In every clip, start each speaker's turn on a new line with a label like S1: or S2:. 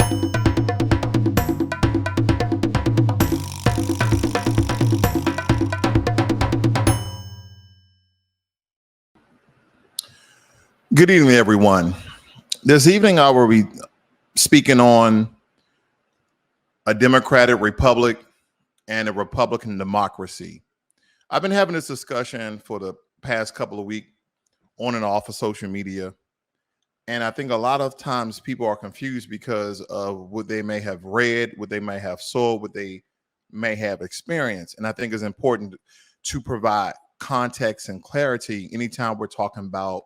S1: Good evening, everyone. This evening, I will be speaking on a democratic republic and a Republican democracy. I've been having this discussion for the past couple of weeks on and off of social media. And I think a lot of times people are confused because of what they may have read, what they may have saw, what they may have experienced. And I think it's important to provide context and clarity anytime we're talking about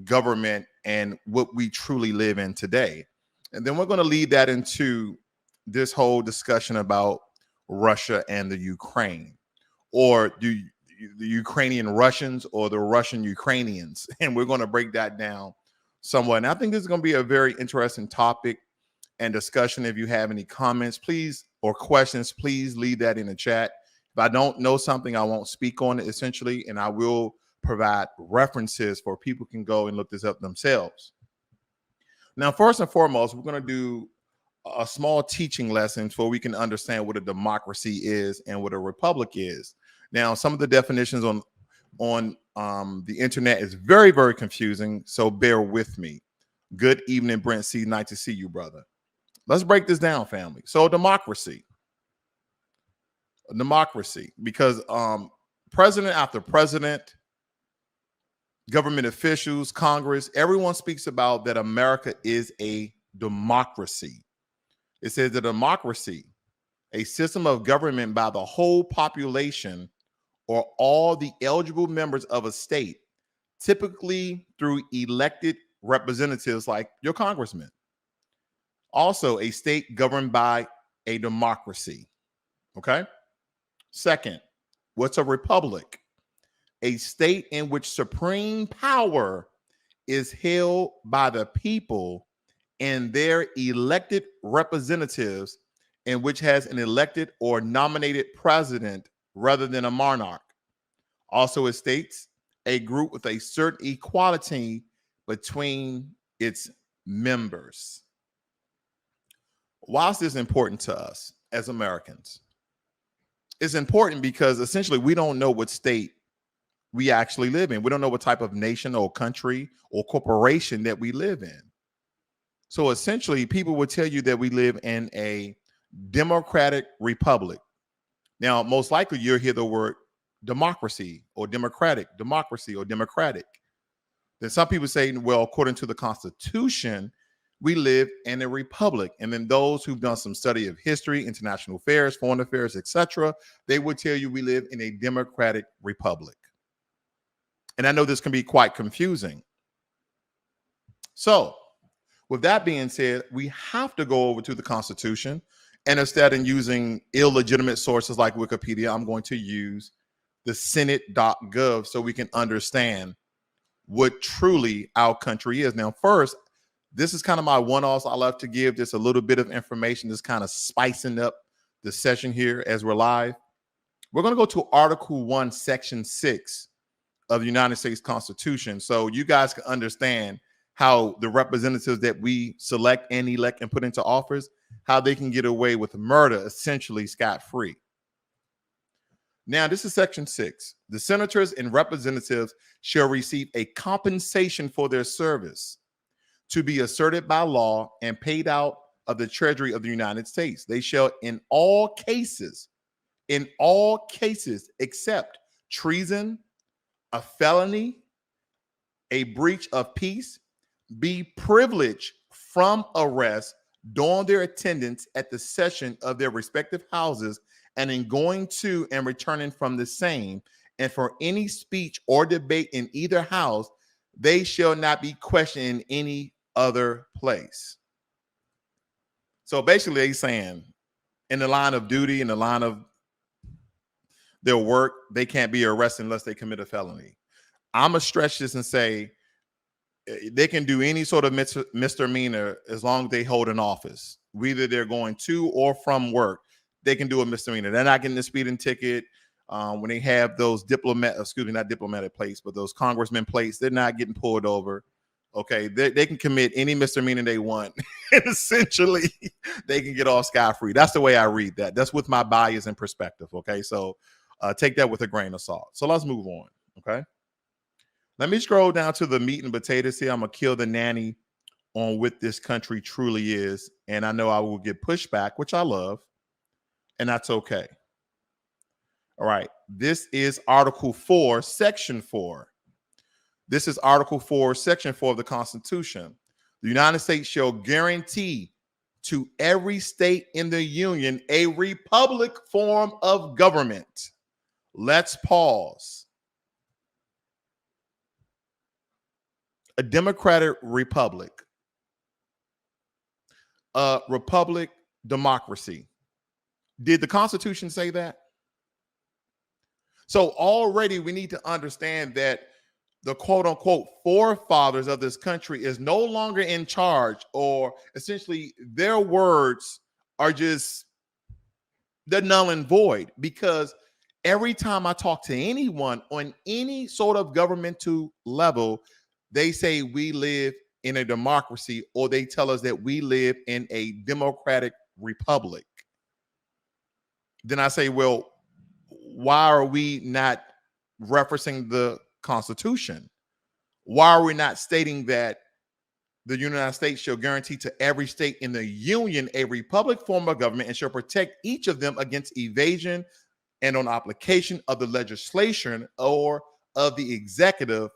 S1: government and what we truly live in today. And then we're going to lead that into this whole discussion about Russia and the Ukraine, or the Ukrainian Russians or the Russian Ukrainians. And we're going to break that down somewhat. And I think this is going to be a very interesting topic and discussion. If you have any comments, please, or questions, please leave that in the chat. If I don't know something, I won't speak on it essentially, and I will provide references for people can go and look this up themselves. Now, first and foremost, we're going to do a small teaching lesson so we can understand what a democracy is and what a republic is. Now, some of the definitions on the internet is very, very confusing, so bear with me. Good evening, Brent C. Nice to see you, brother. Let's break this down, family. So, democracy, because president after president, government officials, Congress, everyone speaks about that America is a democracy. It says that democracy, a system of government by the whole population or all the eligible members of a state, typically through elected representatives like your congressman. Also, a state governed by a democracy. Okay. Second, what's a republic? A state in which supreme power is held by the people and their elected representatives, and which has an elected or nominated president rather than a monarch. Also, it states a group with a certain equality between its members. Why is this important to us as Americans? It's important because essentially we don't know what state we actually live in. We don't know what type of nation or country or corporation that we live in. So essentially, people will tell you that we live in a democratic republic. Now, most likely you'll hear the word democracy or democratic, democracy or democratic. Then some people say, well, according to the Constitution, we live in a republic. And then those who've done some study of history, international affairs, foreign affairs, etc., they would tell you we live in a democratic republic. And I know this can be quite confusing. So with that being said, we have to go over to the Constitution, and instead of using illegitimate sources like Wikipedia, I'm going to use the Senate.gov so we can understand what truly our country is. Now, first, this is kind of my one-offs. I love to give just a little bit of information, just kind of spicing up the session here as we're live. We're going to go to Article 1, Section 6 of the United States Constitution, so you guys can understand how the representatives that we select and elect and put into office, how they can get away with murder essentially scot-free. Now, this is Section 6. The senators and representatives shall receive a compensation for their service to be asserted by law and paid out of the Treasury of the United States. They shall in all cases except treason, a felony, a breach of peace, be privileged from arrest during their attendance at the session of their respective houses and in going to and returning from the same, and for any speech or debate in either house, they shall not be questioned in any other place. So basically, he's saying in the line of duty, in the line of their work, they can't be arrested unless they commit a felony. I'm going to stretch this and say they can do any sort of misdemeanor as long as they hold an office. Whether they're going to or from work, they can do a misdemeanor. They're not getting a speeding ticket. When they have those not diplomatic plates, but those congressman plates, they're not getting pulled over. Okay, they can commit any misdemeanor they want, and essentially they can get off scot-free. That's the way I read that. That's with my bias and perspective. Okay, so take that with a grain of salt. So let's move on. Okay, let me scroll down to the meat and potatoes here. I'm gonna kill the nanny on what this country truly is, and I know I will get pushback, which I love, and that's okay. All right, this is Article 4, Section 4. This is Article 4, Section 4 of the Constitution. The United States shall guarantee to every state in the Union a republic form of government. Let's pause. A democratic republic. A republic, democracy. Did the Constitution say that? So already we need to understand that the quote unquote forefathers of this country is no longer in charge, or essentially their words are just, they're null and void, because every time I talk to anyone on any sort of governmental level, they say we live in a democracy, or they tell us that we live in a democratic republic. Then I say, well, why are we not referencing the Constitution? Why are we not stating that the United States shall guarantee to every state in the Union a republic form of government and shall protect each of them against evasion and on application of the legislation or of the executive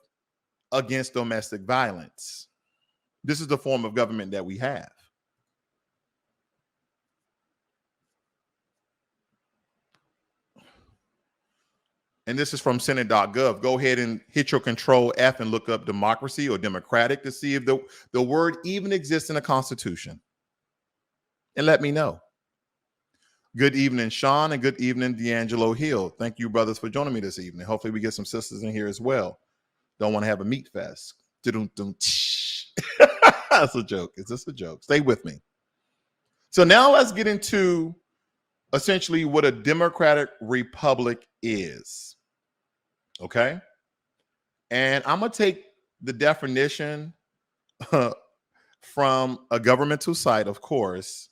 S1: against domestic violence? This is the form of government that we have. And this is from Senate.gov. Go ahead and hit your Control F and look up democracy or democratic to see if the word even exists in the Constitution. And let me know. Good evening, Sean, and good evening, D'Angelo Hill. Thank you, brothers, for joining me this evening. Hopefully we get some sisters in here as well. Don't want to have a meat fest. That's a joke. Is this a joke? Stay with me. So now let's get into essentially what a democratic republic is. Okay. And I'm going to take the definition from a governmental site, of course.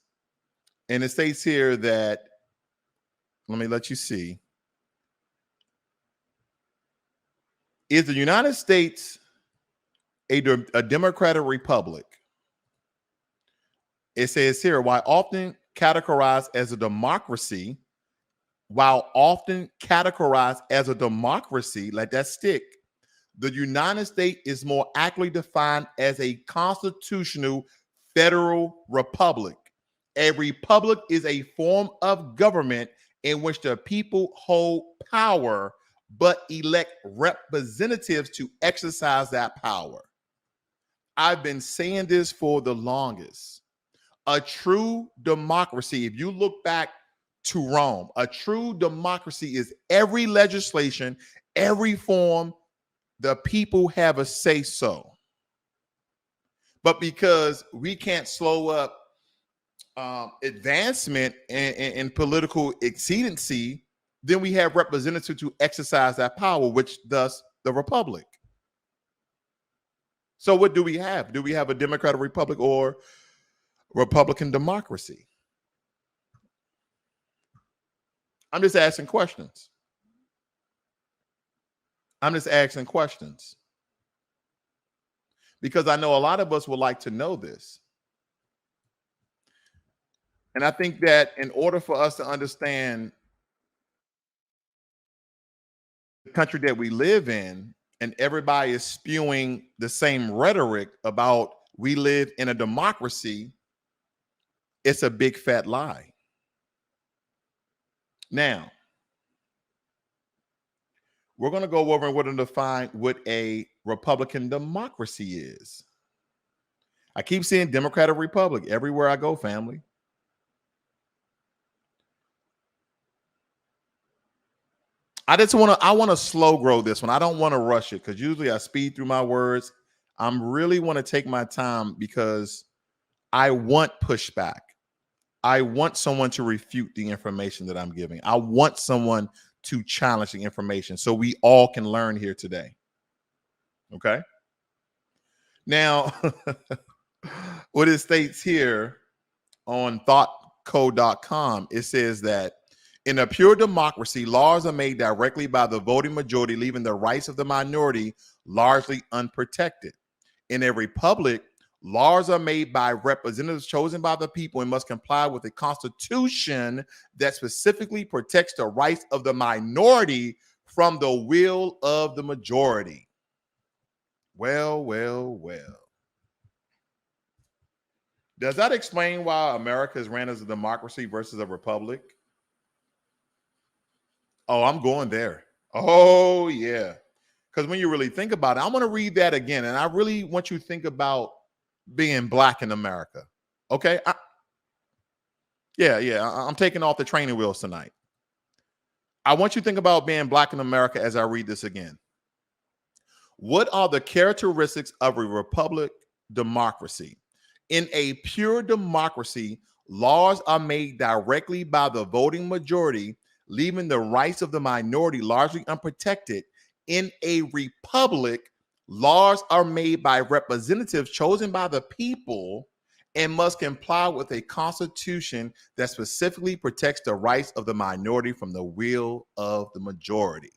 S1: And it states here that, let me let you see. Is the United States a democratic republic? It says here, while often categorized as a democracy, let that stick. The United States is more accurately defined as a constitutional federal republic. A republic is a form of government in which the people hold power but elect representatives to exercise that power. I've been saying this for the longest. A true democracy, if you look back to Rome, a true democracy is every legislation, every form, the people have a say so. But because we can't slow up advancement and political exceedancy, then we have representatives to exercise that power, which thus the republic. So what do we have? Do we have a democratic republic or Republican democracy? I'm just asking questions. Because I know a lot of us would like to know this. And I think that in order for us to understand the country that we live in, and everybody is spewing the same rhetoric about we live in a democracy, it's a big fat lie. Now, we're going to go over and we're going to define what a Republican democracy is. I keep seeing Democratic Republic everywhere I go, family. I want to slow grow this one. I don't want to rush it because usually I speed through my words. I'm really want to take my time because I want pushback. I want someone to refute the information that I'm giving. I want someone to challenge the information so we all can learn here today. Okay. Now, what it states here on thoughtcode.com, it says that in a pure democracy, laws are made directly by the voting majority, leaving the rights of the minority largely unprotected. In a republic, laws are made by representatives chosen by the people and must comply with a constitution that specifically protects the rights of the minority from the will of the majority. Well, well, well. Does that explain why America is ran as a democracy versus a republic? Oh, I'm going there. Oh, yeah. Because when you really think about it, I'm going to read that again. And I really want you to think about being black in America. Okay? I'm taking off the training wheels tonight. I want you to think about being black in America as I read this again. What are the characteristics of a republic democracy? In a pure democracy, laws are made directly by the voting majority, leaving the rights of the minority largely unprotected. In a republic, laws are made by representatives chosen by the people and must comply with a constitution that specifically protects the rights of the minority from the will of the majority.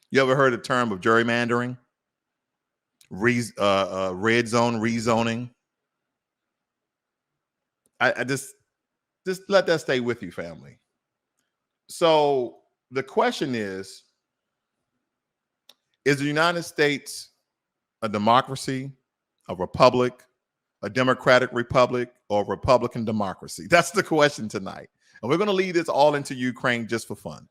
S1: You ever heard the term of gerrymandering? Red zone rezoning? I just let that stay with you, family. So the question is the United States a democracy, a republic, a democratic republic, or a Republican democracy? That's the question tonight. And we're going to leave this all into Ukraine just for fun.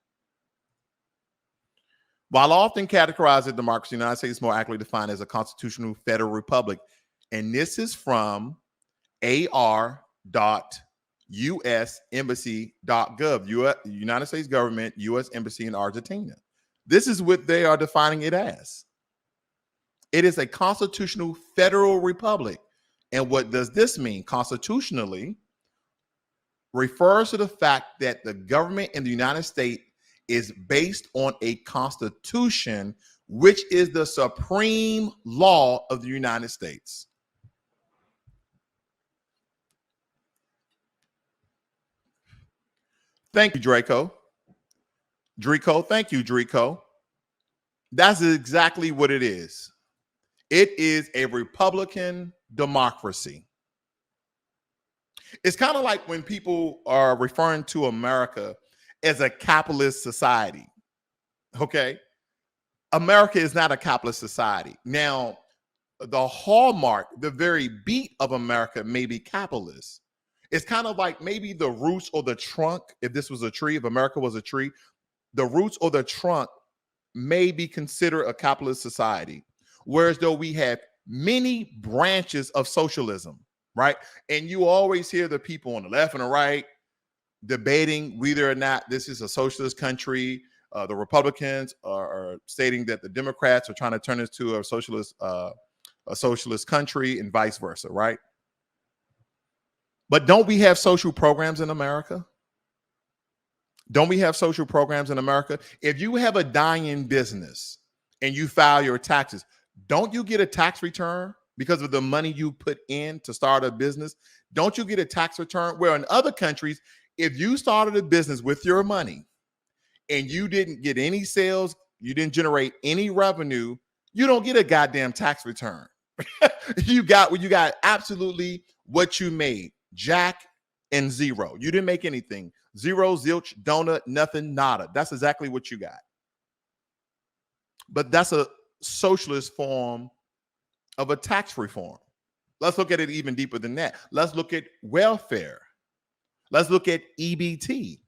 S1: While often categorized as democracy, the United States is more accurately defined as a constitutional federal republic. And this is from ar.usembassy.gov, United States government, U.S. Embassy in Argentina. This is what they are defining it as. It is a constitutional federal republic. And what does this mean? Constitutionally refers to the fact that the government in the United States is based on a constitution, which is the supreme law of the United States. Thank you, Draco. Thank you, Draco. That's exactly what it is. It is a Republican democracy. It's kind of like when people are referring to America as a capitalist society. Okay. America is not a capitalist society. Now, the hallmark, the very beat of America may be capitalist. It's kind of like maybe the roots or the trunk, if this was a tree, if America was a tree, the roots or the trunk may be considered a capitalist society. Whereas though we have many branches of socialism, right? And you always hear the people on the left and the right debating whether or not this is a socialist country. The Republicans are stating that the Democrats are trying to turn this to a socialist country and vice versa, right? But don't we have social programs in America? Don't we have social programs in America? If you have a dying business and you file your taxes, don't you get a tax return because of the money you put in to start a business? Don't you get a tax return? Where in other countries, if you started a business with your money and you didn't get any sales, you didn't generate any revenue, you don't get a goddamn tax return. You got absolutely what you made, jack and zero. You didn't make anything. Zero, zilch, donut, nothing, nada. That's exactly what you got. But that's a socialist form of a tax reform. Let's look at it even deeper than that. Let's look at welfare. Let's look at EBT.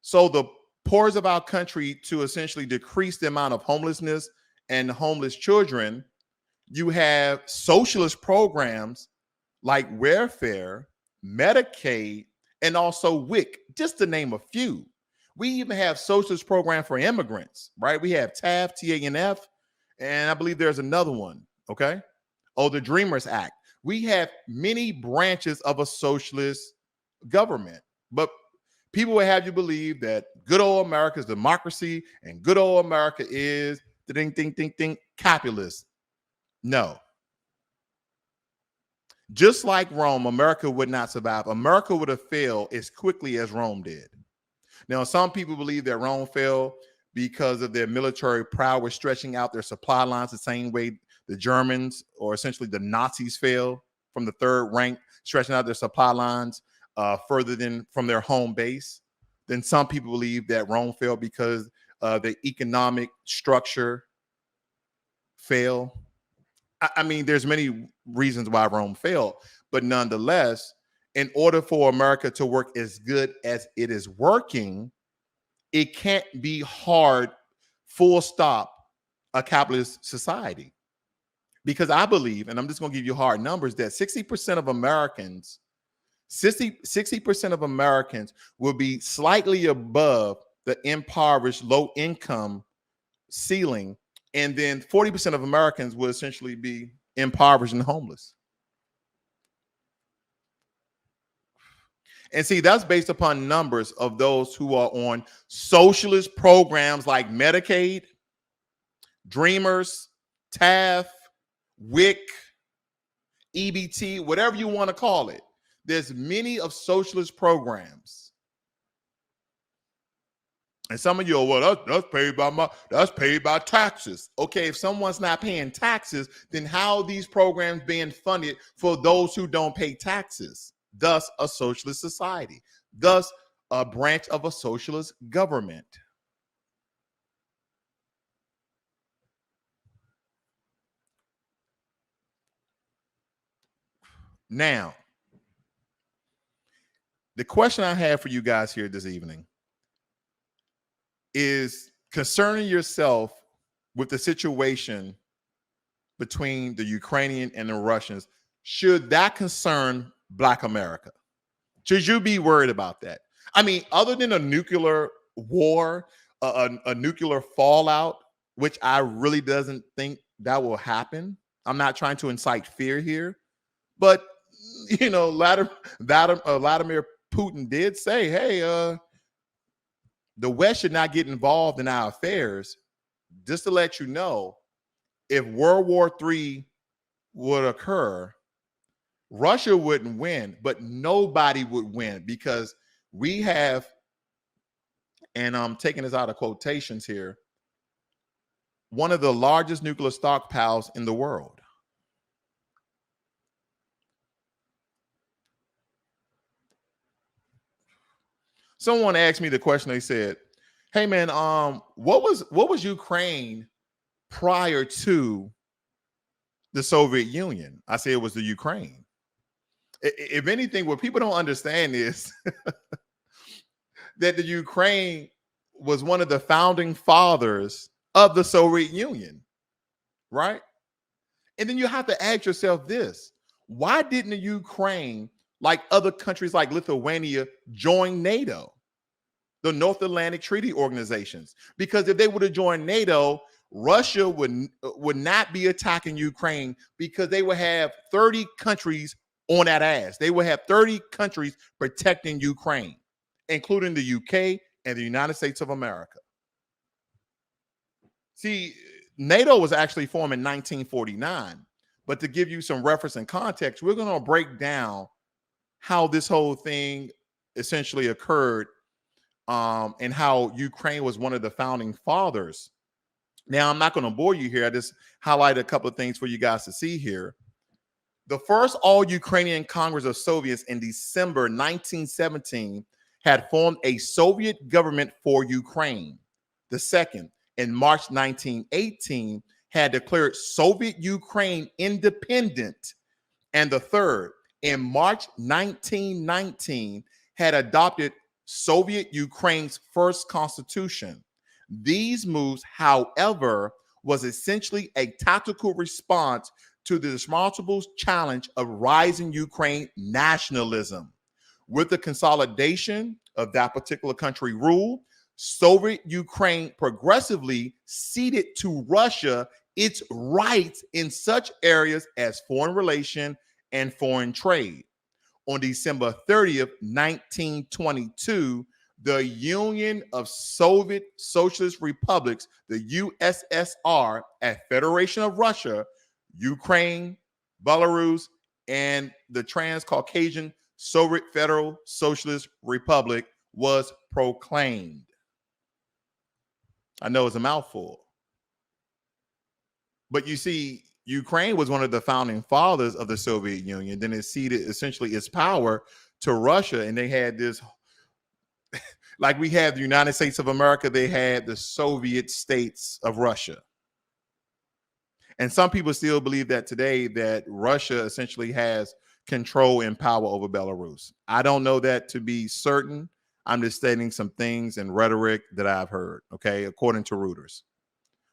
S1: So the poorest of our country, to essentially decrease the amount of homelessness and homeless children, you have socialist programs like welfare, Medicaid, and also WIC, just to name a few. We even have socialist program for immigrants, right? We have TAF, TANF, and I believe there's another one, okay? Oh, the Dreamers Act. We have many branches of a socialist government, but people will have you believe that good old America is democracy, and good old America is ding, ding, ding, ding, capitalist. No. Just like Rome, America would not survive. America would have failed as quickly as Rome did. Now, some people believe that Rome fell because of their military prowess stretching out their supply lines the same way the Germans, or essentially the Nazis, fell from the third rank, stretching out their supply lines further than from their home base. Then some people believe that Rome fell because the economic structure fell. I mean, there's many reasons why Rome fell, but nonetheless, in order for America to work as good as it is working, it can't be hard, full stop, a capitalist society. Because I believe, and I'm just going to give you hard numbers, that 60% of Americans, 60% of Americans will be slightly above the impoverished low income ceiling. And then 40% of Americans will essentially be impoverished and homeless. And see, that's based upon numbers of those who are on socialist programs like Medicaid, Dreamers, TAF, WIC, EBT, whatever you want to call it. There's many of socialist programs. And some of you are, well, that's paid by taxes. Okay, if someone's not paying taxes, then how are these programs being funded for those who don't pay taxes? Thus, a socialist society. Thus, a branch of a socialist government. Now, the question I have for you guys here this evening is concerning yourself with the situation between the Ukrainian and the Russians. Should that concern Black America? Should you be worried about that? I mean, other than a nuclear war, a nuclear fallout, which I really doesn't think that will happen. I'm not trying to incite fear here, but you know, Vladimir Putin did say, hey, the West should not get involved in our affairs. Just to let you know, if World War III would occur, Russia wouldn't win, but nobody would win, because we have, and I'm taking this out of quotations here, one of the largest nuclear stockpiles in the world. Someone asked me the question. They said, hey man, what was Ukraine prior to the Soviet Union? I said it was the Ukraine. If anything, what people don't understand is that the Ukraine was one of the founding fathers of the Soviet Union, right? And then you have to ask yourself this: why didn't the Ukraine, like other countries like Lithuania, join NATO, the North Atlantic Treaty Organizations? Because if they would have joined NATO, Russia would not be attacking Ukraine, because they would have 30 countries on that ass. They would have 30 countries protecting Ukraine, including the UK and the United States of America. See, NATO was actually formed in 1949. But to give you some reference and context, we're going to break down how this whole thing essentially occurred, and how Ukraine was one of the founding fathers. Now, I'm not going to bore you here. I just highlighted a couple of things for you guys to see here. The first All-Ukrainian Congress of Soviets in December 1917 had formed a Soviet government for Ukraine. The second, in March 1918, had declared Soviet Ukraine independent. And the third, in March 1919, had adopted Soviet Ukraine's first constitution. These moves, however, was essentially a tactical response to the demonstrable challenge of rising Ukraine nationalism. With the consolidation of that particular country rule, Soviet Ukraine progressively ceded to Russia its rights in such areas as foreign relation and foreign trade. On December 30th, 1922, the Union of Soviet Socialist Republics, the USSR, at Federation of Russia, Ukraine, Belarus, and the Transcaucasian Soviet Federal Socialist Republic was proclaimed. I know it's a mouthful. But you see, Ukraine was one of the founding fathers of the Soviet Union. Then it ceded essentially its power to Russia. And they had this, like we had the United States of America, they had the Soviet states of Russia. And some people still believe that today, that Russia essentially has control and power over Belarus. I don't know that to be certain. I'm just stating some things and rhetoric that I've heard, okay, according to Reuters.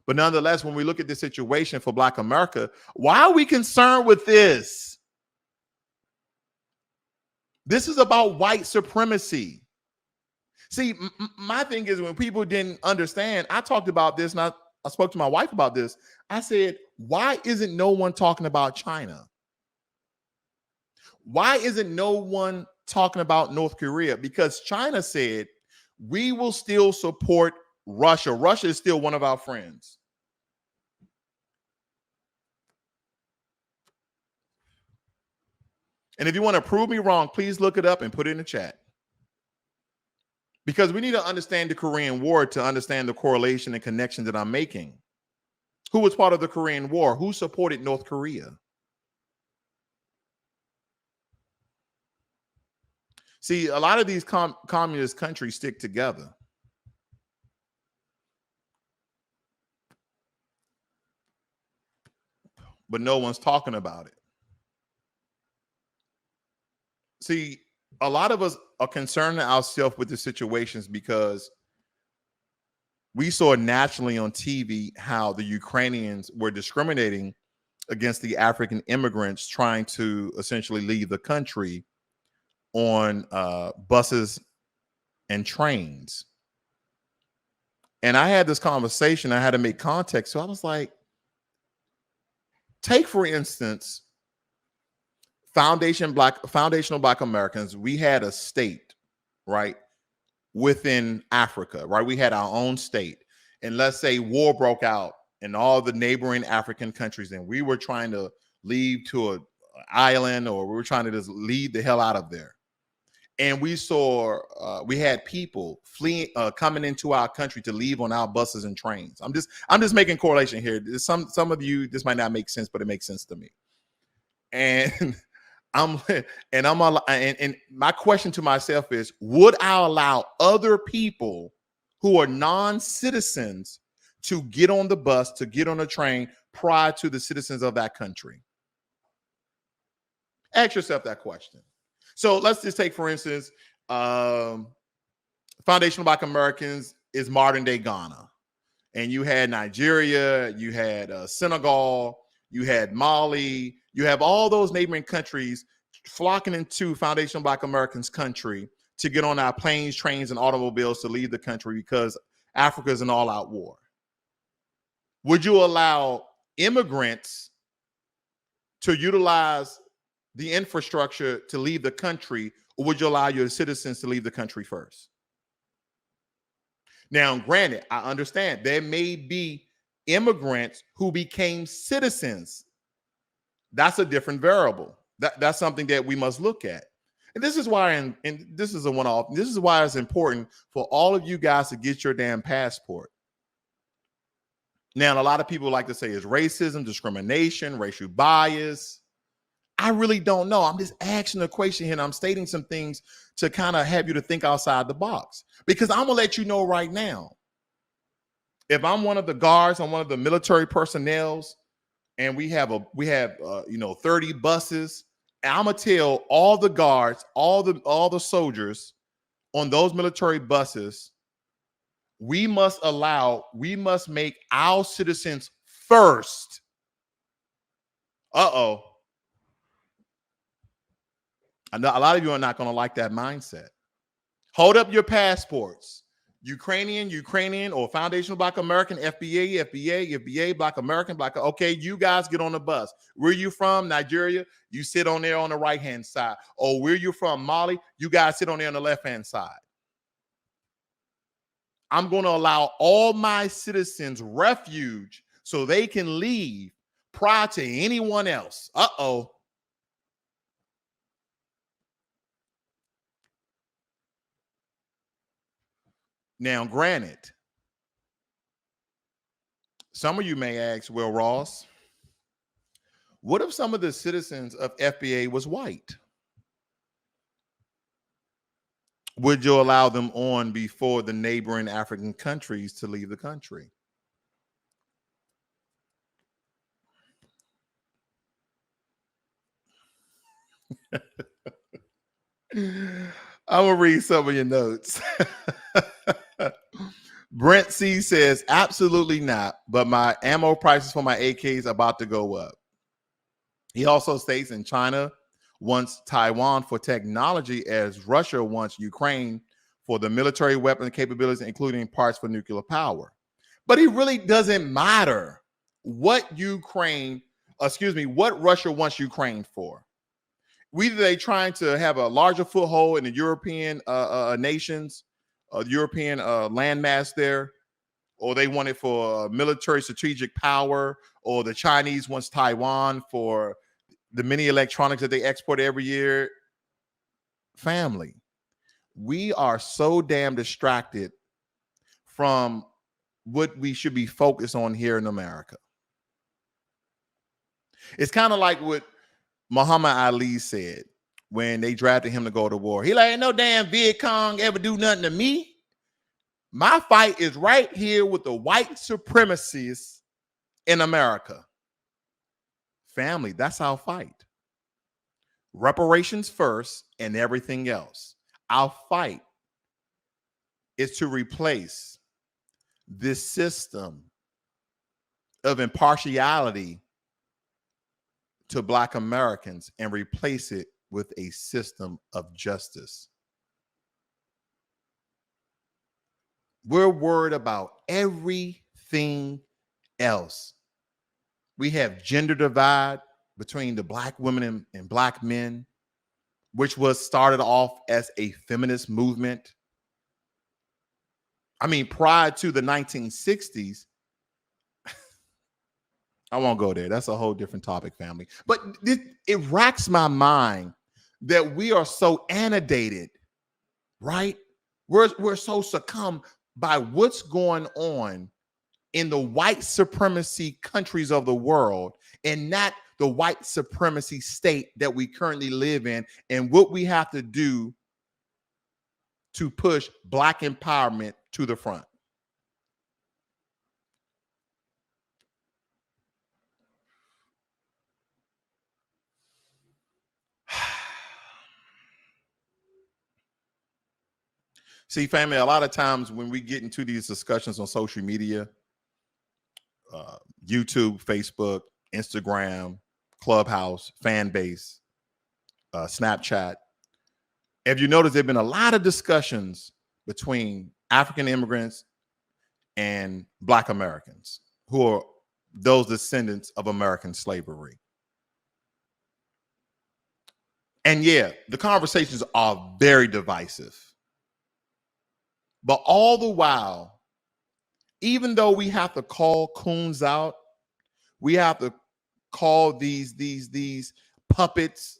S1: But nonetheless, when we look at the situation for Black America, why are we concerned with this? This is about white supremacy. See, my thing is, when people didn't understand, I talked about this, and I spoke to my wife about this. I said, why isn't no one talking about China? Why isn't no one talking about North Korea? Because China said, we will still support Russia. Russia is still one of our friends. And if you want to prove me wrong, please look it up and put it in the chat. Because we need to understand the Korean War to understand the correlation and connection that I'm making. Who was part of the Korean War? Who supported North Korea? See, a lot of these communist countries stick together. But no one's talking about it. See, a lot of us are concerned ourselves with the situations because we saw nationally on TV how the Ukrainians were discriminating against the African immigrants trying to essentially leave the country on buses and trains. And I had this conversation. I had to make context. So I was like, take, for instance, foundational Black Americans. We had a state, right, within Africa, right? We had our own state. And let's say war broke out in all the neighboring African countries, and we were trying to leave to an island, or we were trying to just leave the hell out of there. And we saw, we had people fleeing, coming into our country to leave on our buses and trains. I'm just making correlation here. Some of you, this might not make sense, but it makes sense to me. And and my question to myself is, would I allow other people who are non-citizens to get on the bus, to get on a train prior to the citizens of that country? Ask yourself that question. So let's just take, for instance, Foundational Black Americans is modern day Ghana. And you had Nigeria, you had Senegal, you had Mali, you have all those neighboring countries flocking into Foundational Black Americans country to get on our planes, trains, and automobiles to leave the country because Africa is an all-out war. Would you allow immigrants to utilize the infrastructure to leave the country, or would you allow your citizens to leave the country first? Now, granted, I understand there may be immigrants who became citizens. That's a different variable. That's something that we must look at. And this is why, and this is a one-off, this is why it's important for all of you guys to get your damn passport. Now, a lot of people like to say it's racism, discrimination, racial bias. I really don't know. I'm just asking a question here, and I'm stating some things to kind of have you to think outside the box. Because I'm gonna let you know right now, if I'm one of the guards, I'm one of the military personnel, and we have 30 buses, and I'm gonna tell all the guards, all the soldiers on those military buses, we must make our citizens first. I know a lot of you are not going to like that mindset. Hold up your passports. Ukrainian, or Foundational Black American, FBA, Black American, okay, you guys get on the bus. Where you from? Nigeria, you sit on there on the right-hand side. Or where you from? Mali, you guys sit on there on the left-hand side. I'm going to allow all my citizens refuge so they can leave prior to anyone else. Uh-oh. Now, granted, some of you may ask, well, Ross, what if some of the citizens of FBA was white? Would you allow them on before the neighboring African countries to leave the country? I'm gonna read some of your notes. Brent C says, absolutely not, but my ammo prices for my AKs about to go up. He also states in China wants Taiwan for technology as Russia wants Ukraine for the military weapon capabilities, including parts for nuclear power. But it really doesn't matter what what Russia wants Ukraine for. Whether they trying to have a larger foothold in the European nations, European landmass there, or they want it for military strategic power, or the Chinese wants Taiwan for the many electronics that they export every year. Family, we are so damn distracted from what we should be focused on here in America. It's kind of like what Muhammad Ali said when they drafted him to go to war. He like, ain't no damn Viet Cong ever do nothing to me. My fight is right here with the white supremacists in America. Family, that's our fight. Reparations first and everything else. Our fight is to replace this system of impartiality to Black Americans and replace it with a system of justice. We're worried about everything else. We have gender divide between the Black women and Black men, which was started off as a feminist movement. I mean, prior to the 1960s, I won't go there. That's a whole different topic, family. But it racks my mind that we are so inundated, right? We're so succumbed by what's going on in the white supremacy countries of the world, and not the white supremacy state that we currently live in, and what we have to do to push Black empowerment to the front. See, family, a lot of times when we get into these discussions on social media, YouTube, Facebook, Instagram, Clubhouse, fan base, Snapchat, if you notice, there have been a lot of discussions between African immigrants and Black Americans who are those descendants of American slavery. And yeah, the conversations are very divisive. But all the while, even though we have to call coons out, we have to call these puppets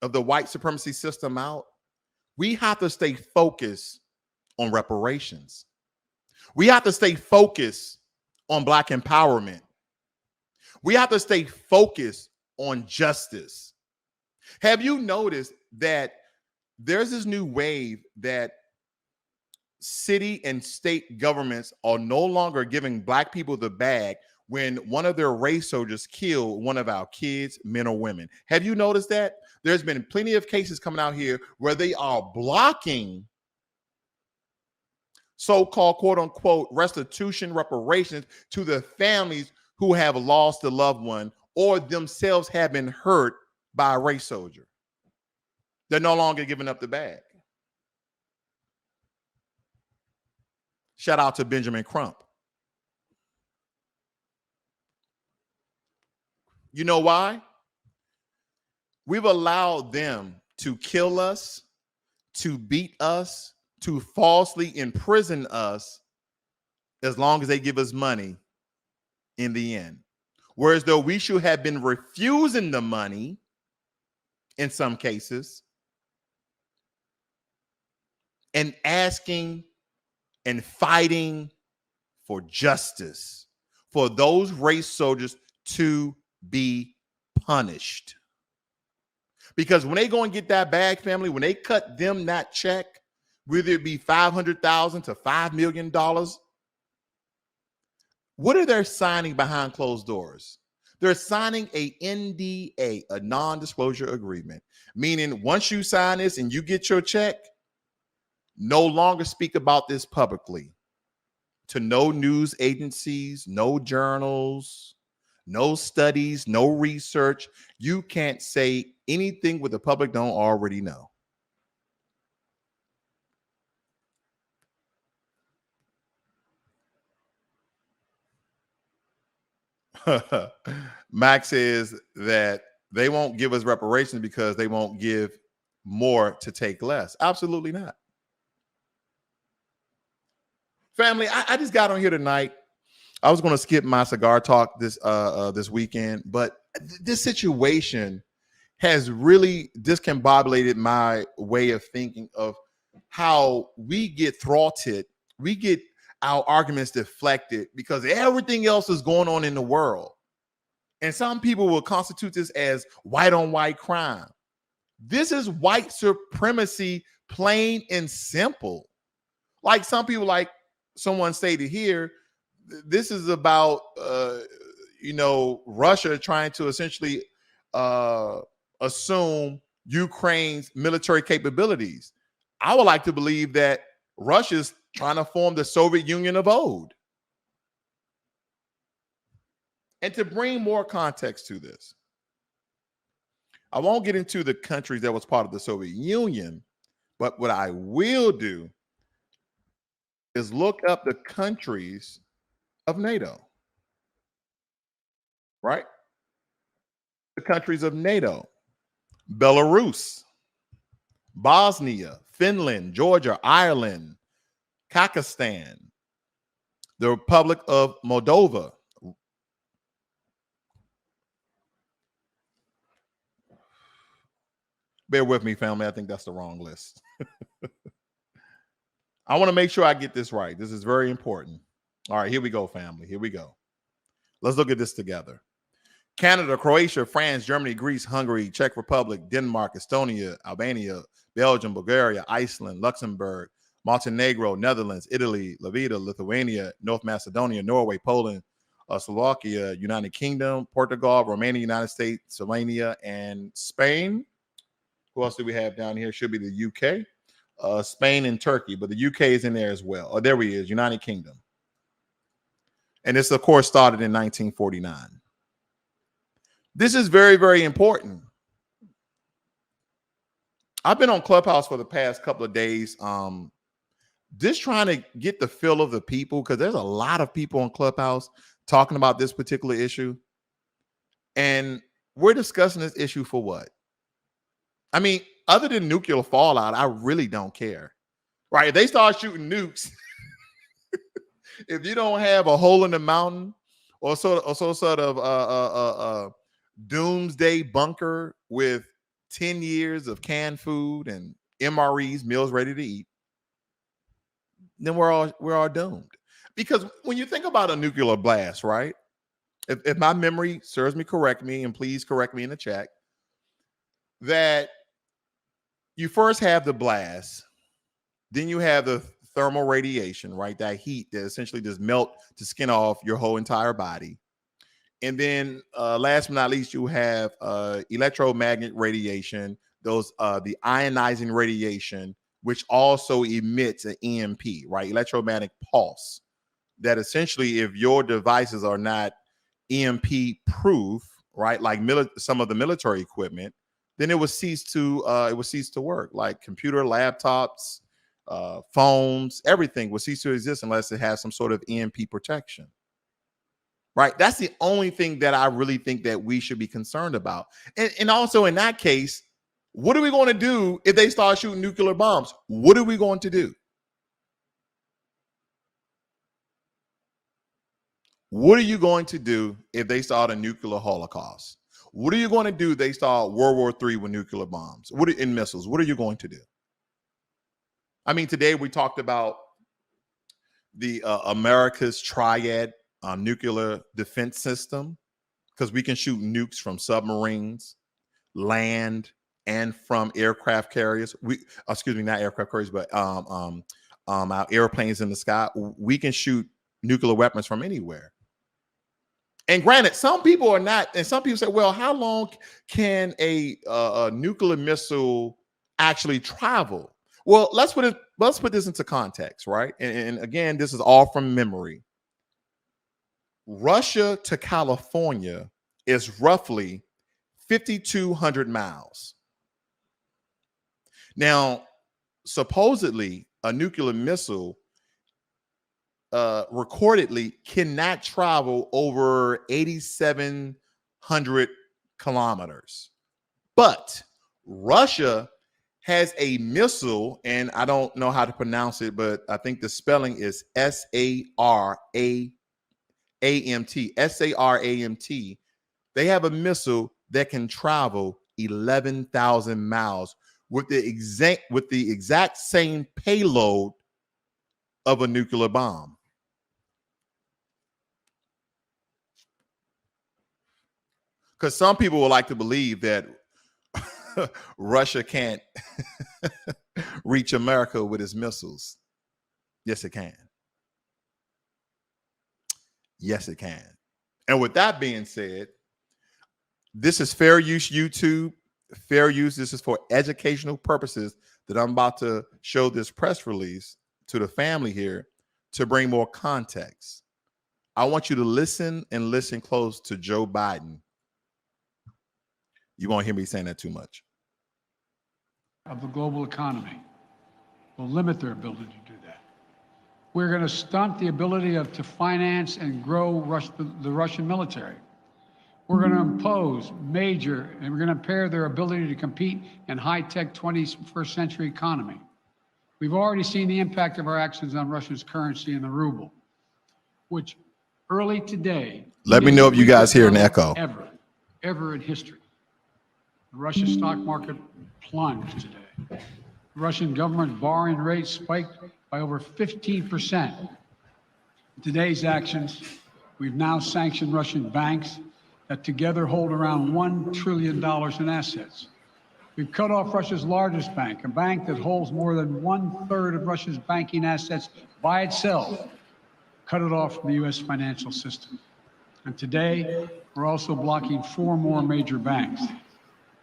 S1: of the white supremacy system out, we have to stay focused on reparations. We have to stay focused on Black empowerment. We have to stay focused on justice. Have you noticed that there's this new wave that city and state governments are no longer giving Black people the bag when one of their race soldiers killed one of our kids, men or women? Have you noticed that? There's been plenty of cases coming out here where they are blocking so-called quote unquote restitution, reparations to the families who have lost a loved one or themselves have been hurt by a race soldier. They're no longer giving up the bag. Shout out to Benjamin Crump. You know why? We've allowed them to kill us, to beat us, to falsely imprison us as long as they give us money in the end. Whereas though we should have been refusing the money in some cases and asking and fighting for justice for those race soldiers to be punished. Because when they go and get that bag, family, when they cut them that check, whether it be $500,000 to $5 million, what are they signing behind closed doors? They're signing a NDA, a non-disclosure agreement, meaning once you sign this and you get your check, no longer speak about this publicly to no news agencies, no journals, no studies, no research. You can't say anything what the public don't already know. Max says that they won't give us reparations because they won't give more to take less. Absolutely not. Family, I just got on here tonight. I was going to skip my cigar talk this weekend, but this situation has really discombobulated my way of thinking of how we get thwarted, we get our arguments deflected because everything else is going on in the world. And some people will constitute this as white on white crime. This is white supremacy, plain and simple. Like some people, like someone stated here, this is about Russia trying to essentially assume Ukraine's military capabilities. I would like to believe that Russia's trying to form the Soviet Union of old. And to bring more context to this, I won't get into the countries that was part of the Soviet Union, but what I will do is look up the countries of NATO, right? The countries of NATO: Belarus, Bosnia, Finland, Georgia, Ireland, Kazakhstan, the Republic of Moldova, bear with me, family. I think that's the wrong list. I want to make sure I get this right. This is very important. All right, here we go, family. Here we go. Let's look at this together. Canada, Croatia, France, Germany, Greece, Hungary, Czech Republic, Denmark, Estonia, Albania, Belgium, Bulgaria, Iceland, Luxembourg, Montenegro, Netherlands, Italy, Latvia, Lithuania, North Macedonia, Norway, Poland, Slovakia, United Kingdom, Portugal, Romania, United States, Slovenia, and Spain. Who else do we have down here? Should be the UK, Spain, and Turkey, but the UK is in there as well. Oh, there he is, United Kingdom. And this, of course, started in 1949. This is very, very important. I've been on Clubhouse for the past couple of days, just trying to get the feel of the people, because there's a lot of people on Clubhouse talking about this particular issue. And we're discussing this issue for what? I mean, other than nuclear fallout, I really don't care. Right? If they start shooting nukes, if you don't have a hole in the mountain or sort of doomsday bunker with 10 years of canned food and MREs, meals ready to eat, then we're all doomed. Because when you think about a nuclear blast, right? If my memory serves me, correct me, and please correct me in the chat, that you first have the blast, then you have the thermal radiation, right? That heat that essentially just melt the skin off your whole entire body. And then last but not least, you have electromagnetic radiation, the ionizing radiation, which also emits an EMP, right? Electromagnetic pulse. That essentially, if your devices are not EMP proof, right, like some of the military equipment, then it would cease to work. Like computer, laptops, phones, everything will cease to exist unless it has some sort of EMP protection. Right? That's the only thing that I really think that we should be concerned about. And also in that case, what are we going to do if they start shooting nuclear bombs? What are we going to do? What are you going to do if they start a nuclear holocaust? What are you going to do if they start World War III with nuclear bombs and missiles? What are you going to do? I mean, today we talked about the America's triad nuclear defense system, because we can shoot nukes from submarines, land, and from aircraft carriers. Not aircraft carriers, but our airplanes in the sky. We can shoot nuclear weapons from anywhere. And granted, some people are not, and some people say, well, how long can a nuclear missile actually travel? Well, let's put this into context, right? And again, this is all from memory. Russia to California is roughly 5,200 miles. Now, supposedly, a nuclear missile recordedly cannot travel over 8,700 kilometers. But Russia has a missile, and I don't know how to pronounce it, but I think the spelling is SARAMT. SARAMT. They have a missile that can travel 11,000 miles with the exact same payload of a nuclear bomb. Because some people would like to believe that Russia can't reach America with its missiles. Yes, it can. Yes, it can. And with that being said, this is Fair Use YouTube. Fair Use. This is for educational purposes that I'm about to show this press release to the family here to bring more context. I want you to listen and listen close to Joe Biden. You won't hear me saying that too much.
S2: Of the global economy will limit their ability to do that. We're going to stunt the ability to finance and grow the Russian military. We're going to impose and we're going to impair their ability to compete in high-tech 21st century economy. We've already seen the impact of our actions on Russia's currency and the ruble, which early today.
S1: Let me know if you guys hear an echo.
S2: Ever in history. The Russian stock market plunged today. The Russian government borrowing rate spiked by over 15%. In today's actions, we've now sanctioned Russian banks that together hold around $1 trillion in assets. We've cut off Russia's largest bank, a bank that holds more than 1/3 of Russia's banking assets by itself, cut it off from the U.S. financial system. And today, we're also blocking 4 more major banks.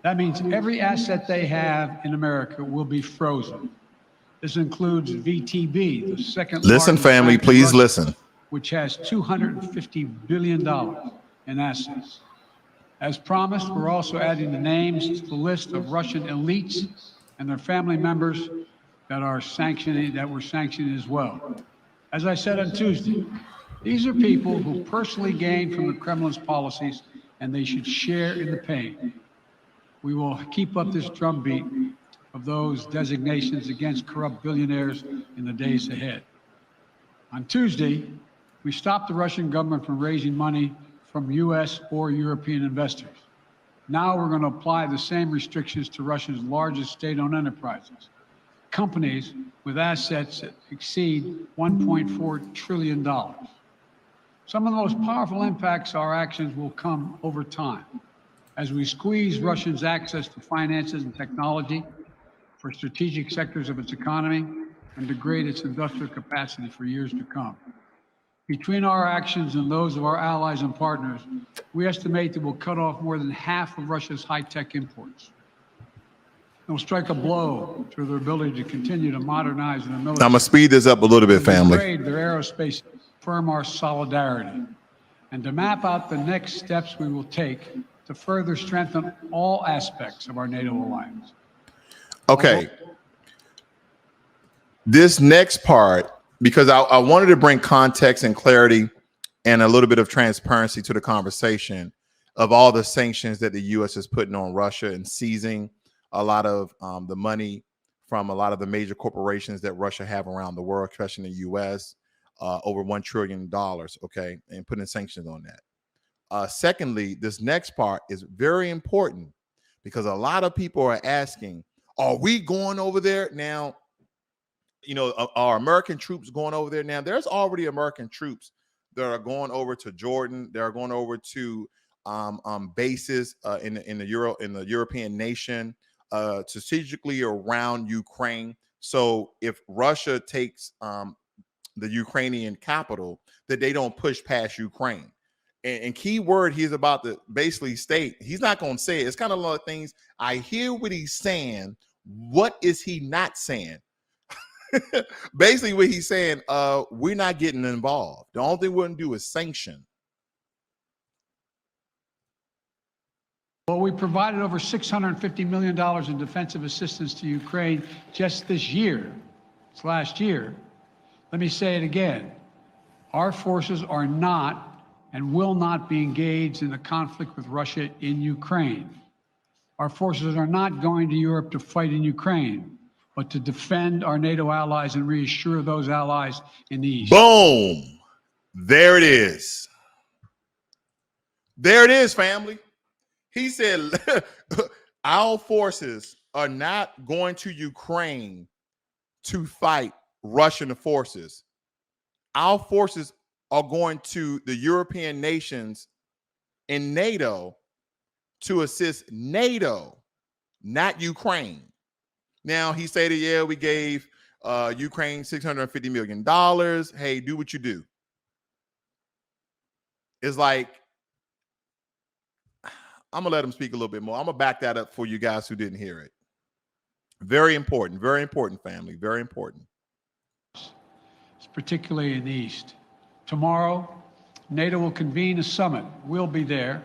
S2: That means every asset they have in America will be frozen. This includes VTB, the second largest.
S1: Listen, family, please listen.
S2: Which has $250 billion in assets. As promised, we're also adding the names to the list of Russian elites and their family members that were sanctioned as well. As I said on Tuesday, these are people who personally gained from the Kremlin's policies, and they should share in the pain. We will keep up this drumbeat of those designations against corrupt billionaires in the days ahead. On Tuesday, we stopped the Russian government from raising money from U.S. or European investors. Now we're going to apply the same restrictions to Russia's largest state-owned enterprises, companies with assets that exceed $1.4 trillion. Some of the most powerful impacts of our actions will come over time as we squeeze Russia's access to finances and technology for strategic sectors of its economy and degrade its industrial capacity for years to come. Between our actions and those of our allies and partners, we estimate that we'll cut off more than half of Russia's high-tech imports. It will strike a blow to their ability to continue to modernize their military.
S1: I'm going to speed this up a little bit, family.
S2: Degrade their aerospace, firm our solidarity, and to map out the next steps we will take to further strengthen all aspects of our NATO alliance.
S1: Okay. This next part, because I wanted to bring context and clarity and a little bit of transparency to the conversation of all the sanctions that the U.S. is putting on Russia and seizing a lot of the money from a lot of the major corporations that Russia have around the world, especially in the U.S. over $1 trillion, okay, and putting sanctions on that. Secondly, this next part is very important because a lot of people are asking, are we going over there now? Are American troops going over there now? There's already American troops that are going over to Jordan. They're going over to bases in the European nation, strategically around Ukraine. So if Russia takes the Ukrainian capital, that they don't push past Ukraine. And key word he's about to basically state, he's not going to say it. It's kind of a lot of things. I hear what he's saying. What is he not saying? Basically, what he's saying, we're not getting involved. The only thing we're going to do is sanction.
S2: Well, we provided over $650 million in defensive assistance to Ukraine just this year. It's last year. Let me say it again. Our forces are not and will not be engaged in the conflict with Russia in Ukraine. Our forces are not going to Europe to fight in Ukraine, but to defend our NATO allies and reassure those allies in the East.
S1: Boom. There it is. There it is, family. He said, our forces are not going to Ukraine to fight Russian forces. Our forces are going to the European nations in NATO to assist NATO, not Ukraine. Now, he said, yeah, we gave Ukraine $650 million. Hey, do what you do. It's like, I'm going to let him speak a little bit more. I'm going to back that up for you guys who didn't hear it. Very important, family, very important.
S2: Particularly in the East. Tomorrow, NATO will convene a summit. We'll be there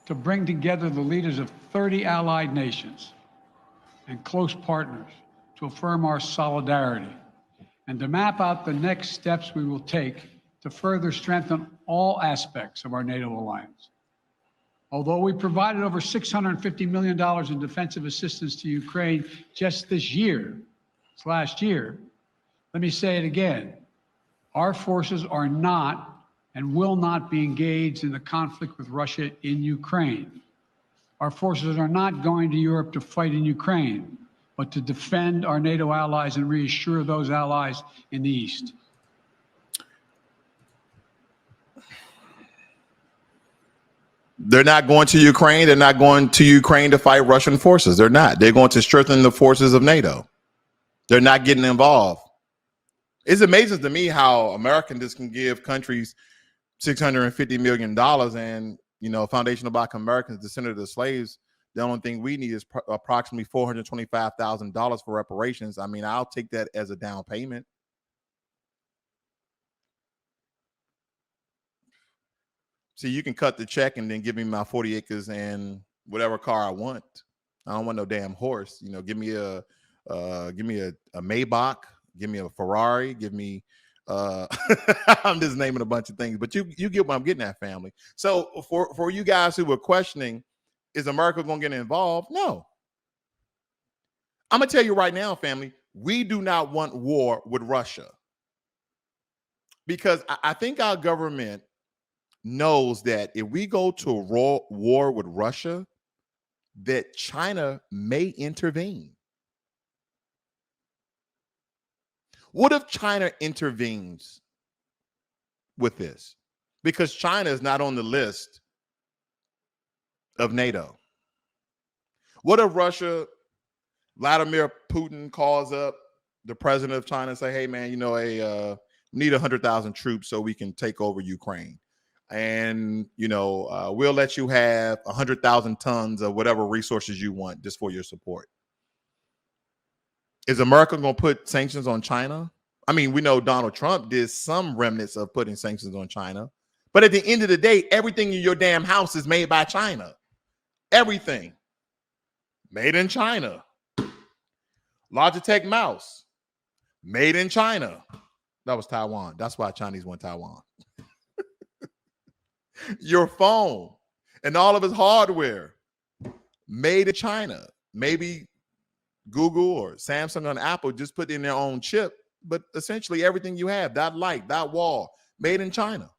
S2: to bring together the leaders of 30 allied nations and close partners to affirm our solidarity and to map out the next steps we will take to further strengthen all aspects of our NATO alliance. Although we provided over $650 million in defensive assistance to Ukraine just this year, it's last year, let me say it again. Our forces are not and will not be engaged in the conflict with Russia in Ukraine. Our forces are not going to Europe to fight in Ukraine, but to defend our NATO allies and reassure those allies in the East.
S1: They're not going to Ukraine. They're not going to Ukraine to fight Russian forces. They're not. They're going to strengthen the forces of NATO. They're not getting involved. It's amazing to me how Americans can give countries $650 million and, Foundation of Black Americans, Descendant of Slaves, the only thing we need is approximately $425,000 for reparations. I mean, I'll take that as a down payment. See, you can cut the check and then give me my 40 acres and whatever car I want. I don't want no damn horse. Give me a Maybach, give me a Ferrari, give me I'm just naming a bunch of things, but you get what I'm getting at, family. So for you guys who were questioning, is America going to get involved? No. I'm going to tell you right now, family, we do not want war with Russia, because I think our government knows that if we go to a war with Russia, that China may intervene. What if China intervenes with this? Because China is not on the list of NATO. What if Russia, Vladimir Putin calls up the president of China and say, hey, man, we need 100,000 troops so we can take over Ukraine. And, we'll let you have 100,000 tons of whatever resources you want just for your support. Is America going to put sanctions on China? I mean, we know Donald Trump did some remnants of putting sanctions on China. But at the end of the day, everything in your damn house is made by China. Everything. Made in China. Logitech mouse. Made in China. That was Taiwan. That's why Chinese want Taiwan. Your phone and all of its hardware. Made in China. Maybe Google or Samsung and Apple just put in their own chip but essentially everything you have, that light, that wall, made in China.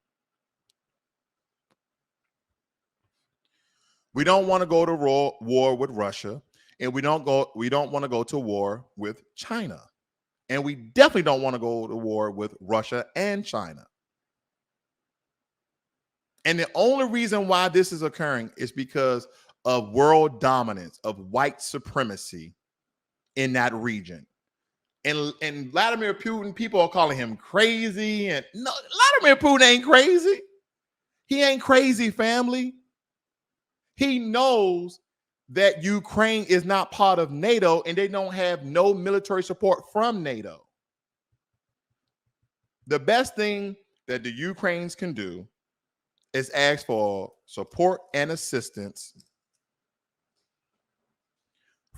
S1: We don't want to go to war with Russia, and we don't want to go to war with China. And we definitely don't want to go to war with Russia and China. And the only reason why this is occurring is because of world dominance, of white supremacy in that region. And Vladimir Putin, people are calling him crazy. And no, Vladimir Putin ain't crazy. He ain't crazy, family. He knows that Ukraine is not part of NATO and they don't have no military support from NATO. The best thing that the Ukrainians can do is ask for support and assistance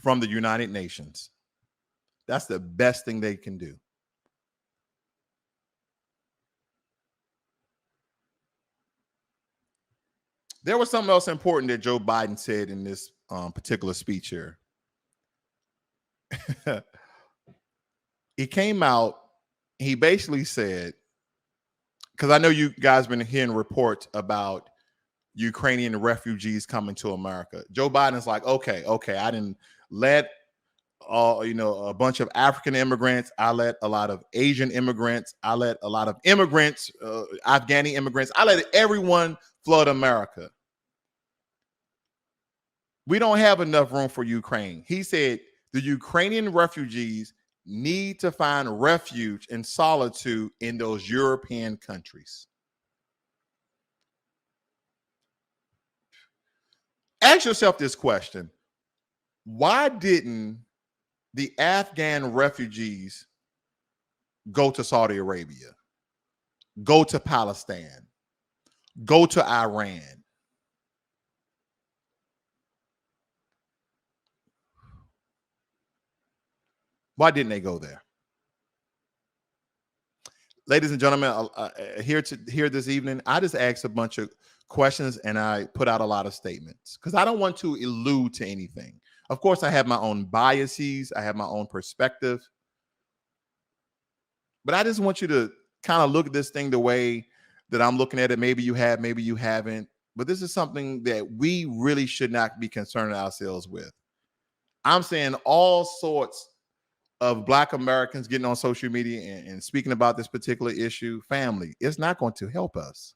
S1: from the United Nations. That's the best thing they can do. There was something else important that Joe Biden said in this particular speech here. He came out, he basically said, because I know you guys been hearing reports about Ukrainian refugees coming to America. Joe Biden's like, okay, I didn't let a bunch of African immigrants. I let a lot of Asian immigrants. I let a lot of immigrants, Afghani immigrants. I let everyone flood America. We don't have enough room for Ukraine. He said the Ukrainian refugees need to find refuge and solitude in those European countries. Ask yourself this question. Why didn't the Afghan refugees go to Saudi Arabia, go to Palestine, go to Iran? Why didn't they go there? Ladies and gentlemen, here this evening, I just asked a bunch of questions and I put out a lot of statements because I don't want to allude to anything. Of course, I have my own biases. I have my own perspective. But I just want you to kind of look at this thing the way that I'm looking at it. Maybe you have, maybe you haven't. But this is something that we really should not be concerned ourselves with. I'm saying all sorts of Black Americans getting on social media and speaking about this particular issue. Family, it's not going to help us.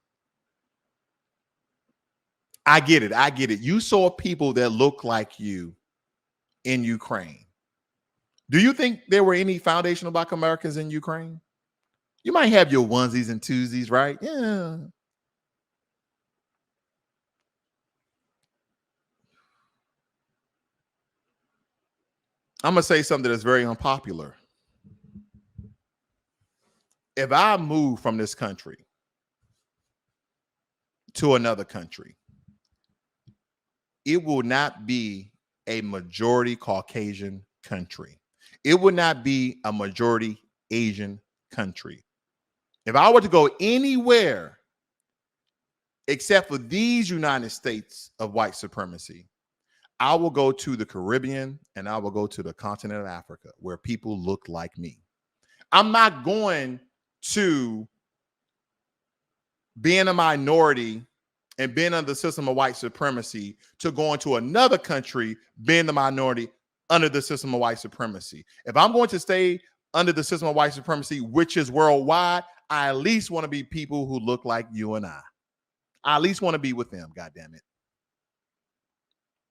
S1: I get it. You saw people that look like you in Ukraine. Do you think there were any foundational Black Americans in Ukraine? You might have your onesies and twosies, right? Yeah. I'm going to say something that's very unpopular. If I move from this country to another country, it will not be a majority Caucasian country. It would not be a majority Asian country. If I were to go anywhere except for these United States of white supremacy, I will go to the Caribbean and I will go to the continent of Africa where people look like me. I'm not going to being a minority and being under the system of white supremacy to go into another country being the minority under the system of white supremacy. If I'm going to stay under the system of white supremacy, which is worldwide, I at least want to be people who look like you and I. I at least want to be with them, goddammit.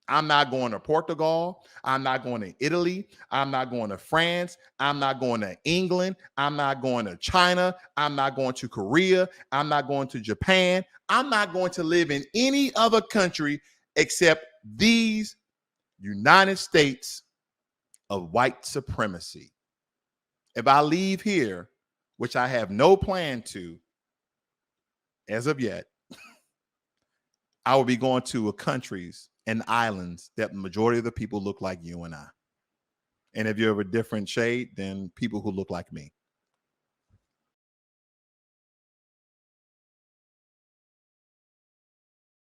S1: I'm not going to Portugal. I'm not going to Italy. I'm not going to France. I'm not going to England. I'm not going to China. I'm not going to Korea. I'm not going to Japan. I'm not going to live in any other country except these United States of white supremacy. If I leave here, which I have no plan to as of yet, I will be going to countries and islands that the majority of the people look like you and I. And if you're of a different shade, then people who look like me.